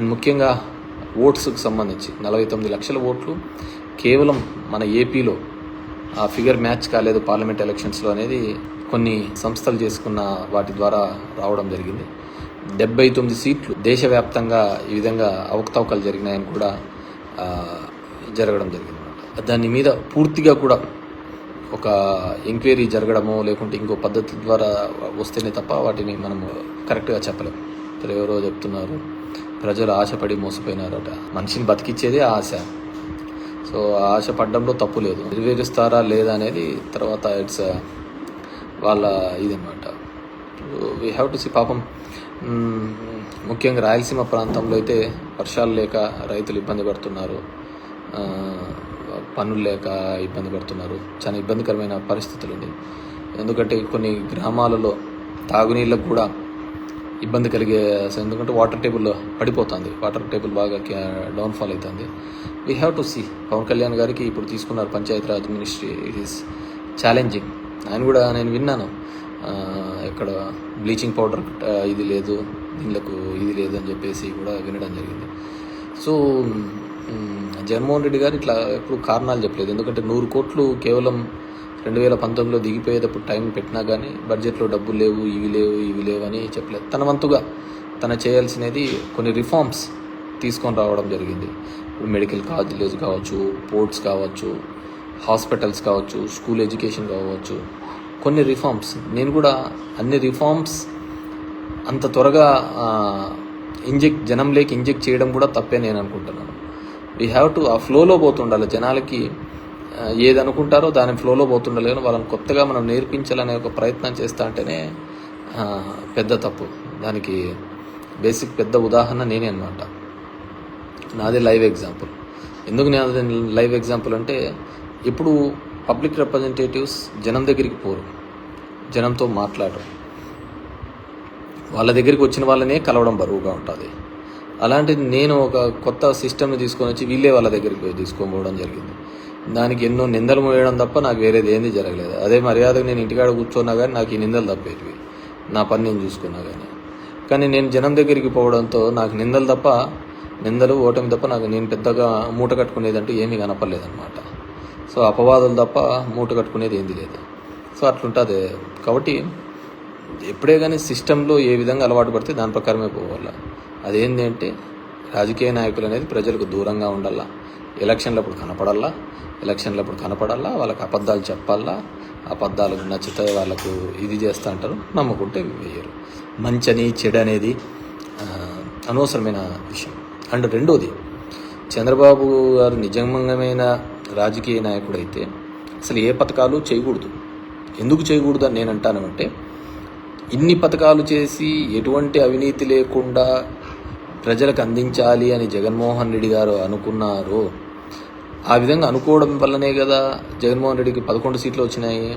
And ముఖ్యంగా ఓట్స్కి సంబంధించి 49 లక్షల ఓట్లు కేవలం మన ఏపీలో ఆ ఫిగర్ మ్యాచ్ కాలేదు పార్లమెంట్ ఎలక్షన్స్లో అనేది కొన్ని సంస్థలు చేసుకున్న వాటి ద్వారా రావడం జరిగింది. 79 సీట్లు దేశవ్యాప్తంగా ఈ విధంగా అవకతవకలు జరిగినాయని కూడా జరగడం జరిగింది. దాని మీద పూర్తిగా కూడా ఒక ఎంక్వైరీ జరగడమో లేకుంటే ఇంకో పద్ధతి ద్వారా వస్తేనే తప్ప వాటిని మనము కరెక్ట్గా చెప్పలేము. ఎవరో చెప్తున్నారు ప్రజలు ఆశపడి మోసపోయినారట. మనిషిని బతికిచ్చేదే ఆశ. సో ఆశ పడ్డంలో తప్పు లేదు. నెరవేరుస్తారా లేదా అనేది తర్వాత ఇట్స్ వాళ్ళ ఇదన్నమాట. We have to see. పాపం ముఖ్యంగా రాయలసీమ ప్రాంతంలో అయితే వర్షాలు లేక రైతులు ఇబ్బంది పడుతున్నారు, పనులు లేక ఇబ్బంది పడుతున్నారు. చాలా ఇబ్బందికరమైన పరిస్థితులు ఉంది. ఎందుకంటే కొన్ని గ్రామాలలో తాగునీళ్ళకు కూడా ఇబ్బంది కలిగే, ఎందుకంటే వాటర్ టేబుల్ పడిపోతుంది, వాటర్ టేబుల్ బాగా డౌన్ఫాల్ అవుతుంది. We have to see. Pawan Kalyan గారికి ఇప్పుడు తీసుకున్నారు Panchayati Raj ministry. It is challenging. ఆయన కూడా నేను విన్నాను ఇక్కడ బ్లీచింగ్ పౌడర్ ఇది లేదు, నీళ్ళకు ఇది లేదు అని చెప్పేసి కూడా వినడం జరిగింది. సో జగన్మోహన్ రెడ్డి గారు ఇట్లా ఎప్పుడు కారణాలు చెప్పలేదు. ఎందుకంటే 100 కోట్లు కేవలం 2019లో దిగిపోయేటప్పుడు టైం పెట్టినా కానీ బడ్జెట్లో డబ్బులు లేవు, ఇవి లేవు అని చెప్పలేదు. తన వంతుగా తన చేయాల్సినది కొన్ని రిఫార్మ్స్ తీసుకొని రావడం జరిగింది. మెడికల్ కాలేజ్ కావచ్చు, పోర్ట్స్ కావచ్చు, హాస్పిటల్స్ కావచ్చు, స్కూల్ ఎడ్యుకేషన్ కావచ్చు, కొన్ని రిఫార్మ్స్. నేను కూడా అన్ని రిఫార్మ్స్ అంత త్వరగా జనంలోకి ఇంజెక్ట్ చేయడం కూడా తప్పే నేను అనుకుంటున్నాను. వీ హ్యావ్ టు ఆ ఫ్లోలో పోతుండాలి. జనాలకి ఏది అనుకుంటారో దాని ఫ్లోలో పోతుండాలి. కానీ వాళ్ళని కొత్తగా మనం నేర్పించాలనే ఒక ప్రయత్నం చేస్తా అంటేనే పెద్ద తప్పు. దానికి బేసిక్ పెద్ద ఉదాహరణ నేనే అనమాట. నాదే లైవ్ ఎగ్జాంపుల్. ఎందుకు నేను లైవ్ ఎగ్జాంపుల్ అంటే, ఇప్పుడు పబ్లిక్ రిప్రజెంటేటివ్స్ జనం దగ్గరికి పోరు, జనంతో మాట్లాడరు, వాళ్ళ దగ్గరికి వచ్చిన వాళ్ళనే కలవడం బరువుగా ఉంటుంది. అలాంటిది నేను ఒక కొత్త సిస్టమ్ని తీసుకొని వచ్చి వీళ్ళే వాళ్ళ దగ్గరికి తీసుకోపోవడం జరిగింది. దానికి ఎన్నో నిందలు మోయడం తప్ప నాకు వేరేది ఏంది జరగలేదు. అదే మర్యాదగా నేను ఇంటికాడ కూర్చున్నా కానీ నాకు ఈ నిందలు తప్పేటివి, నా పని నేను చూసుకున్నా కానీ నేను జనం దగ్గరికి పోవడంతో నాకు నిందలు ఓటమి తప్ప నేను పెద్దగా మూట కట్టుకునేదంటూ ఏమీ కనపడలేదన్నమాట. సో అపవాదులు తప్ప మూట కట్టుకునేది ఏంది లేదు. సో అట్లుంటుంది. కాబట్టి ఎప్పుడే కానీ సిస్టంలో ఏ విధంగా అలవాటు పడితే దాని ప్రకారమే పోవాలా. అదేంటి అంటే రాజకీయ నాయకులు అనేది ప్రజలకు దూరంగా ఉండాలా, ఎలక్షన్లప్పుడు కనపడాలా, వాళ్ళకి అబద్ధాలు చెప్పాలా, అబద్ధాలకు నచ్చితే వాళ్ళకు ఇది చేస్తూ అంటారు, నమ్ముకుంటే వేయరు. మంచని చెడు అనేది అనవసరమైన విషయం. అండ్ రెండోది, చంద్రబాబు గారు నిజమైన రాజకీయ నాయకుడు అయితే అసలు ఏ పథకాలు చేయకూడదు. ఎందుకు చేయకూడదు అని నేను అంటానంటే, ఇన్ని పథకాలు చేసి ఎటువంటి అవినీతి లేకుండా ప్రజలకు అందించాలి అని జగన్మోహన్ రెడ్డి గారు అనుకున్నారు. ఆ విధంగా అనుకోవడం వల్లనే కదా జగన్మోహన్ రెడ్డికి 11 సీట్లు వచ్చినాయి.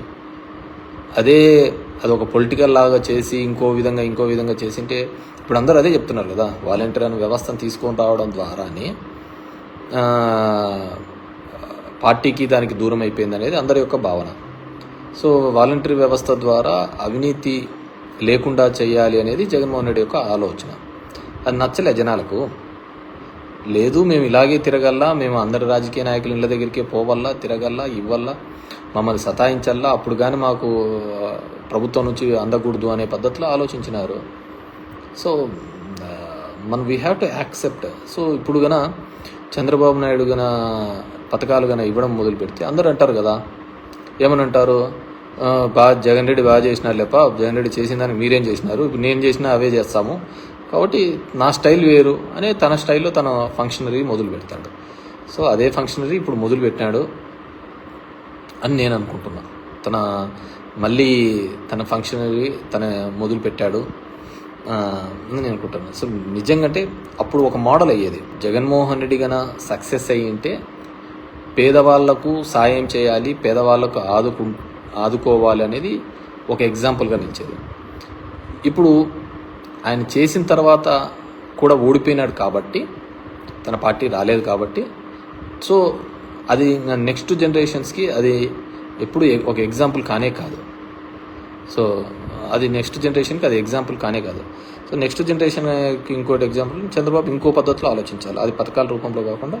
అదొక పొలిటికల్ లాగా చేసి ఇంకో విధంగా చేసింటే ఇప్పుడు అందరూ అదే చెప్తున్నారు కదా, వాలంటీర్ అనే వ్యవస్థను తీసుకొని రావడం ద్వారానే పార్టీకి దానికి దూరం అయిపోయింది అనేది అందరి యొక్క భావన. సో వాలంటీర్ వ్యవస్థ ద్వారా అవినీతి లేకుండా చేయాలి అనేది జగన్మోహన్ రెడ్డి యొక్క ఆలోచన. అది నచ్చలే జనాలకు. లేదు మేము ఇలాగే తిరగల్లా, మేము అందరి రాజకీయ నాయకులు ఇళ్ళ దగ్గరికే పోవల్లా, తిరగల్లా, ఇవ్వల్లా, మమ్మల్ని సతాయించల్లా, అప్పుడు కానీ మాకు ప్రభుత్వం నుంచి అందకూడదు అనే పద్ధతిలో ఆలోచించినారు. So we have to accept. So ఇప్పుడు గన చంద్రబాబు నాయుడు పథకాలు ఇవ్వడం మొదలు పెడితే అందరూ అంటారు కదా, ఏమని అంటారు, జగన్ రెడ్డి బాగా చేసినారు లేప, జగన్ రెడ్డి చేసిన దానికి మీరేం చేసినారు, ఇప్పుడు నేను చేసినా అవే చేస్తాము, కాబట్టి నా స్టైల్ వేరు అనే తన స్టైల్లో తన ఫంక్షనరీ మొదలు పెడతాడు. సో అదే ఫంక్షనరీ ఇప్పుడు మొదలు పెట్టినాడు అని నేను అనుకుంటున్నా. తన ఫంక్షనరీ మొదలు పెట్టాడు అని నేను అనుకుంటున్నాను. సో నిజంగా అంటే అప్పుడు ఒక మోడల్ అయ్యేది. జగన్మోహన్ రెడ్డి సక్సెస్ అయ్యింటే పేదవాళ్లకు సాయం చేయాలి, పేదవాళ్లకు ఆదుకోవాలి అనేది ఒక ఎగ్జాంపుల్గా నిలిచేది. ఇప్పుడు ఆయన చేసిన తర్వాత కూడా ఓడిపోయినాడు కాబట్టి, తన పార్టీ రాలేదు కాబట్టి, సో అది నెక్స్ట్ జనరేషన్స్కి అది ఎప్పుడు ఒక ఎగ్జాంపుల్ కానే కాదు. సో అది నెక్స్ట్ జనరేషన్కి అది ఎగ్జాంపుల్ కానే కాదు. సో నెక్స్ట్ జనరేషన్కి ఇంకోటి ఎగ్జాంపుల్ చంద్రబాబు ఇంకో పద్ధతిలో ఆలోచించాలి. అది పథకాల రూపంలో కాకుండా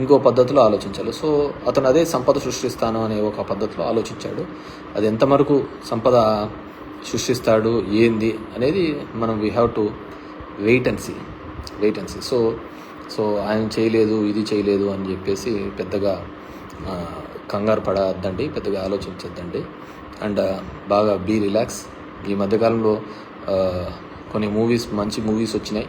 ఇంకో పద్ధతిలో ఆలోచించాలి. సో అతను అదే సంపద సృష్టిస్తాను అనే ఒక పద్ధతిలో ఆలోచించాడు. అది ఎంతవరకు సంపద సృష్టిస్తాడు ఏంది అనేది మనం we have to wait and see. So ఆయన చేయలేదు ఇది చేయలేదు అని చెప్పేసి పెద్దగా కంగారు పడద్దండి, పెద్దగా ఆలోచించద్దండి. అండ్ బాగా బీ రిలాక్స్. ఈ మధ్యకాలంలో కొన్ని మంచి మూవీస్ వచ్చినాయి.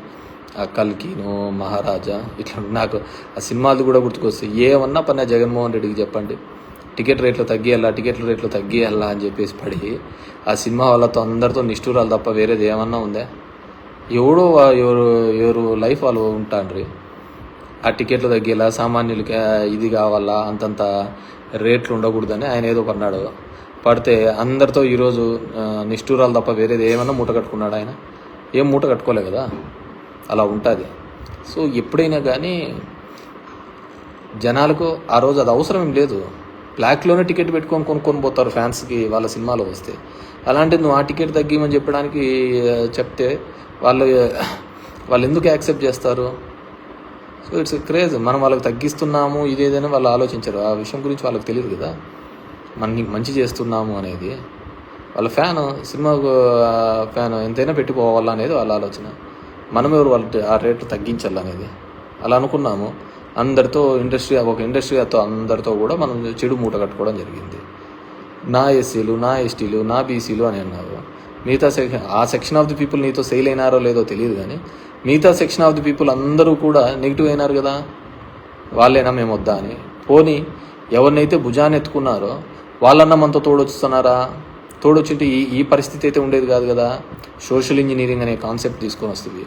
కల్కిను, మహారాజా, ఇట్లా నాకు ఆ సినిమాలు కూడా గుర్తుకొస్తాయి. ఏమన్నా పన్నా జగన్మోహన్ రెడ్డికి చెప్పండి, టికెట్ రేట్లు తగ్గియాలా అని చెప్పేసి పడి ఆ సినిమా వాళ్ళతో అందరితో నిష్ఠూరాలు తప్ప వేరేది ఏమన్నా ఉందా? ఎవరు లైఫ్ వాళ్ళు ఉంటాండ్రి. ఆ టికెట్లు తగ్గేలా సామాన్యులకి ఇది కావాలా, అంతంత రేట్లు ఉండకూడదని ఆయన ఏదో పడినాడు. పడితే అందరితో ఈరోజు నిష్ఠూరాలు తప్ప వేరేది ఏమన్నా మూట కట్టుకున్నాడు. ఆయన ఏం మూట కట్టుకోలే కదా, అలా ఉంటుంది. సో ఎప్పుడైనా కానీ జనాలకు ఆ రోజు అది అవసరం ఏం లేదు. బ్లాక్లోనే టికెట్ పెట్టుకొని కొనుక్కొని పోతారు ఫ్యాన్స్కి వాళ్ళ సినిమాలో వస్తే. అలాంటిది నువ్వు ఆ టికెట్ తగ్గిమని చెప్పడానికి చెప్తే వాళ్ళు ఎందుకు యాక్సెప్ట్ చేస్తారు? So it's craze. మనం వాళ్ళకి తగ్గిస్తున్నాము ఇదేదైనా వాళ్ళు ఆలోచించరు. ఆ విషయం గురించి వాళ్ళకి తెలియదు కదా, మనకి మంచి చేస్తున్నాము అనేది. వాళ్ళ సినిమా ఫ్యాన్ ఎంతైనా పెట్టిపోవాలా అనేది వాళ్ళ ఆలోచన. మనం ఎవరు వాళ్ళు ఆ రేట్లు తగ్గించాలనేది అలా అనుకున్నాము. అందరితో ఒక ఇండస్ట్రీతో అందరితో కూడా మనం చెడు మూట కట్టుకోవడం జరిగింది. నా ఎస్సీలు, నా ఎస్టీలు, నా బీసీలు అని అన్నారు. మిగతా ఆ సెక్షన్ ఆఫ్ ది పీపుల్ నీతో సెయిల్ అయినారో లేదో తెలియదు, కానీ మిగతా సెక్షన్ ఆఫ్ ది పీపుల్ అందరూ కూడా నెగిటివ్ అయినారు కదా, వాళ్ళేనా మేము వద్దా అని. పోనీ ఎవరినైతే భుజాన్ని ఎత్తుకున్నారో వాళ్ళన్నా మనతో తోడొచ్చింటే ఈ పరిస్థితి అయితే ఉండేది కాదు కదా. సోషల్ ఇంజనీరింగ్ అనే కాన్సెప్ట్ తీసుకొని వస్తుంది.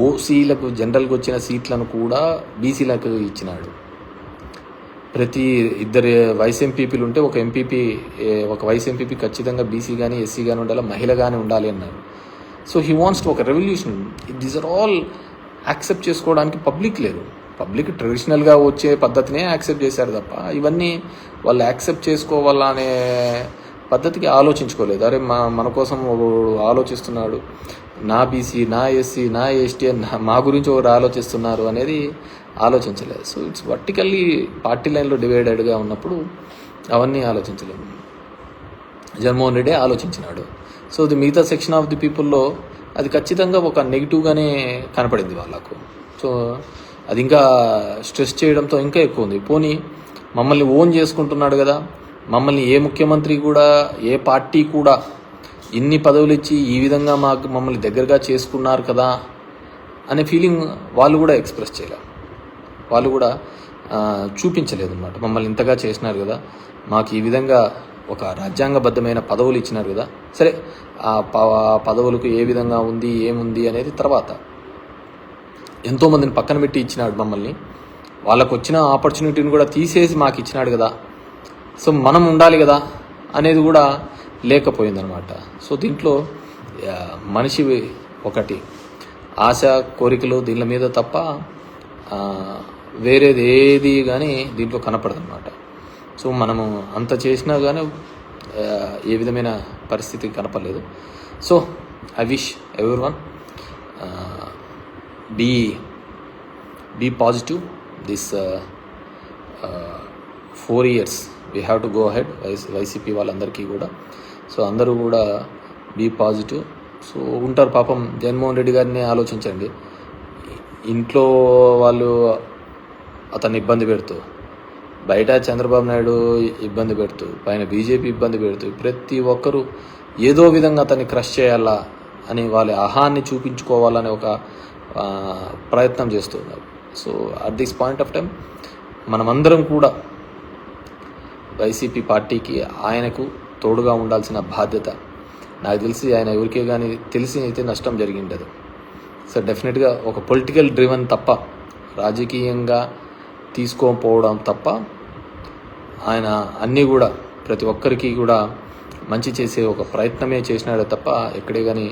ఓసీలకు జనరల్గా వచ్చిన సీట్లను కూడా బీసీలకు ఇచ్చినాడు. ప్రతి ఇద్దరు వైస్ ఎంపీపీలు ఉంటే ఒక వైస్ ఎంపీపీ ఖచ్చితంగా బీసీ కానీ ఎస్సీ కానీ ఉండాలి, మహిళ కానీ ఉండాలి అన్నారు. సో హీ వాంట్స్ టు ఒక revolution. These are all accept చేసుకోవడానికి పబ్లిక్ లేరు. పబ్లిక్ ట్రెడిషనల్గా వచ్చే పద్ధతినే యాక్సెప్ట్ చేశారు తప్ప ఇవన్నీ వాళ్ళు యాక్సెప్ట్ చేసుకోవాలా అనే పద్ధతికి ఆలోచించుకోలేదు. అరే మన కోసం ఆలోచిస్తున్నాడు, నా బీసీ, నా ఎస్సీ, నా ఎస్టీ, మా గురించి ఒకరు ఆలోచిస్తున్నారు అనేది ఆలోచించలేదు. సో ఇట్స్ వర్టికల్లీ పార్టీ లైన్లో డివైడెడ్గా ఉన్నప్పుడు అవన్నీ ఆలోచించలేదు. జగన్మోహన్ రెడ్డి ఆలోచించినాడు. సో ది మిగతా సెక్షన్ ఆఫ్ ది పీపుల్లో అది ఖచ్చితంగా ఒక నెగిటివ్గానే కనపడింది వాళ్ళకు. సో అది ఇంకా స్ట్రెస్ చేయడంతో ఇంకా ఎక్కువ ఉంది. పోనీ మమ్మల్ని ఓన్ చేసుకుంటున్నాడు కదా, మమ్మల్ని ఏ ముఖ్యమంత్రి కూడా ఏ పార్టీ కూడా ఇన్ని పదవులు ఇచ్చి ఈ విధంగా మమ్మల్ని దగ్గరగా చేసుకున్నారు కదా అనే ఫీలింగ్ వాళ్ళు కూడా ఎక్స్ప్రెస్ చేయలేదు. వాళ్ళు కూడా చూపించలేదు అన్నమాట. మమ్మల్ని ఇంతగా చేసినారు కదా, మాకు ఈ విధంగా ఒక రాజ్యాంగబద్ధమైన పదవులు ఇచ్చినారు కదా, సరే ఆ పదవులకు ఏ విధంగా ఉంది ఏముంది అనేది తర్వాత. ఎంతోమందిని పక్కన పెట్టి ఇచ్చినాడు మమ్మల్ని, వాళ్ళకు వచ్చిన ఆపర్చునిటీని కూడా తీసేసి మాకు ఇచ్చినాడు కదా, సో మనం ఉండాలి కదా అనేది కూడా లేకపోయిందనమాట. సో దీంట్లో మనిషి ఒకటి ఆశ కోరికలు దీని మీద తప్ప వేరేది ఏది కానీ దీంట్లో కనపడదన్నమాట. సో మనము అంత చేసినా కానీ ఏ విధమైన పరిస్థితి కనపడలేదు. So I wish everyone be positive. This 4 years we have to go ahead. YCP వాళ్ళందరికీ కూడా. సో అందరూ కూడా బీ పాజిటివ్. సో ఉంటారు పాపం. జగన్మోహన్ రెడ్డి గారిని ఆలోచించండి. ఇంట్లో వాళ్ళు అతన్ని ఇబ్బంది పెడుతూ, బయట చంద్రబాబు నాయుడు ఇబ్బంది పెడుతూ, పైన బీజేపీ ఇబ్బంది పెడుతూ, ప్రతి ఒక్కరూ ఏదో విధంగా అతన్ని క్రష్ చేయాలా అని వాళ్ళ అహాన్ని చూపించుకోవాలనే ఒక ప్రయత్నం చేస్తున్నారు. So at this point of time మనమందరం కూడా వైసీపీ పార్టీకి ఆయనకు తోడుగా ఉండాల్సిన బాధ్యత. నాకు తెలిసి ఆయన ఎవరికే కానీ తెలిసి అయితే నష్టం జరిగిండదు. సో డెఫినెట్గా ఒక పొలిటికల్ డ్రివన్ తప్ప, రాజకీయంగా తీసుకోకపోవడం తప్ప ఆయన అన్నీ కూడా ప్రతి ఒక్కరికి కూడా మంచి చేసే ఒక ప్రయత్నమే చేసినాడే తప్ప ఎక్కడే కానీ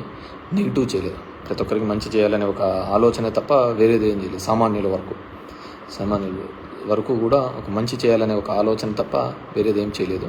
నెగిటివ్ చేయలేదు. ప్రతి ఒక్కరికి మంచి చేయాలనే ఒక ఆలోచన తప్ప వేరేది ఏం చేయలేదు. సామాన్యుల వరకు కూడా ఒక మంచి చేయాలనే ఒక ఆలోచన తప్ప వేరేది ఏం చేయలేదు.